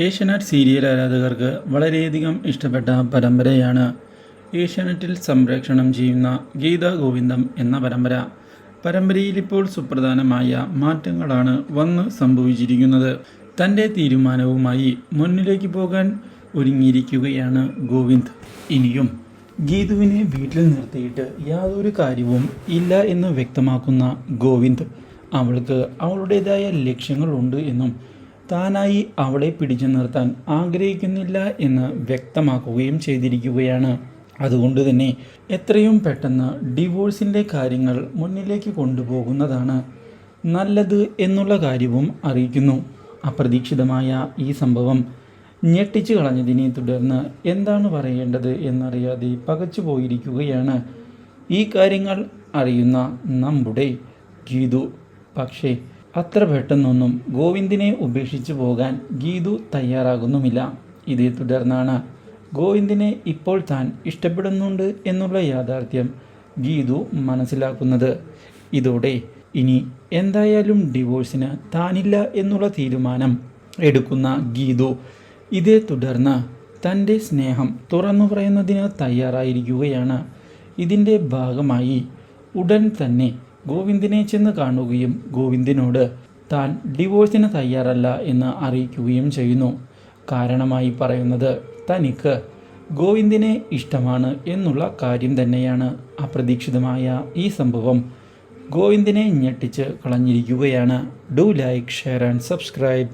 Asianet serial ആരാധകർക്ക് വളരെയധികം ഇഷ്ടപ്പെട്ട പരമ്പരയാണ് ഏഷ്യാനെറ്റിൽ സംപ്രേഷണം ചെയ്യുന്ന ഗീതാ ഗോവിന്ദം എന്ന പരമ്പര. പരമ്പരയിൽ ഇപ്പോൾ സുപ്രധാനമായ മാറ്റങ്ങളാണ് വന്ന് സംഭവിച്ചിരിക്കുന്നത്. തൻ്റെ തീരുമാനവുമായി മുന്നിലേക്ക് പോകാൻ ഒരുങ്ങിയിരിക്കുകയാണ് ഗോവിന്ദ്. ഇനിയും ഗീതുവിനെ വീട്ടിൽ നിർത്തിയിട്ട് യാതൊരു കാര്യവും ഇല്ല എന്ന് വ്യക്തമാക്കുന്ന ഗോവിന്ദ് അവൾക്ക് അവളുടേതായ ലക്ഷ്യങ്ങളുണ്ട് എന്നും താനായി അവളെ പിടിച്ചു നിർത്താൻ ആഗ്രഹിക്കുന്നില്ല എന്ന് വ്യക്തമാക്കുകയും ചെയ്തിരിക്കുകയാണ്. അതുകൊണ്ട് തന്നെ എത്രയും പെട്ടെന്ന് ഡിവോഴ്സിൻ്റെ കാര്യങ്ങൾ മുന്നിലേക്ക് കൊണ്ടുപോകുന്നതാണ് നല്ലത് എന്നുള്ള കാര്യവും അറിയിക്കുന്നു. അപ്രതീക്ഷിതമായ ഈ സംഭവം ഞെട്ടിച്ചു കളഞ്ഞതിനെ തുടർന്ന് എന്താണ് പറയേണ്ടത് എന്നറിയാതെ പകച്ചു പോയിരിക്കുകയാണ് ഈ കാര്യങ്ങൾ അറിയുന്ന നമ്മുടെ ഗീതു. പക്ഷേ അത്ര പെട്ടെന്നൊന്നും ഗോവിന്ദിനെ ഉപേക്ഷിച്ച് പോകാൻ ഗീതു തയ്യാറാകുന്നുമില്ല. ഇതേ തുടർന്നാണ് ഗോവിന്ദിനെ ഇപ്പോൾ താൻ ഇഷ്ടപ്പെടുന്നുണ്ട് എന്നുള്ള യാഥാർത്ഥ്യം ഗീതു മനസ്സിലാക്കുന്നത്. ഇതോടെ ഇനി എന്തായാലും ഡിവോഴ്സിന് താനില്ല എന്നുള്ള തീരുമാനം എടുക്കുന്ന ഗീതു ഇതേ തുടർന്ന് തൻ്റെ സ്നേഹം തുറന്നു പറയുന്നതിന് തയ്യാറായിരിക്കുകയാണ്. ഇതിൻ്റെ ഭാഗമായി ഉടൻ തന്നെ ഗോവിന്ദിനെ ചെന്ന് കാണുകയും ഗോവിന്ദിനോട് താൻ ഡിവോഴ്സിന് തയ്യാറല്ല എന്ന് അറിയിക്കുകയും ചെയ്യുന്നു. കാരണമായി പറയുന്നത് തനിക്ക് ഗോവിന്ദിനെ ഇഷ്ടമാണ് എന്നുള്ള കാര്യം തന്നെയാണ്. അപ്രതീക്ഷിതമായ ഈ സംഭവം ഗോവിന്ദിനെ ഞെട്ടിച്ച് കളഞ്ഞിരിക്കുകയാണ്. Do like, share and subscribe.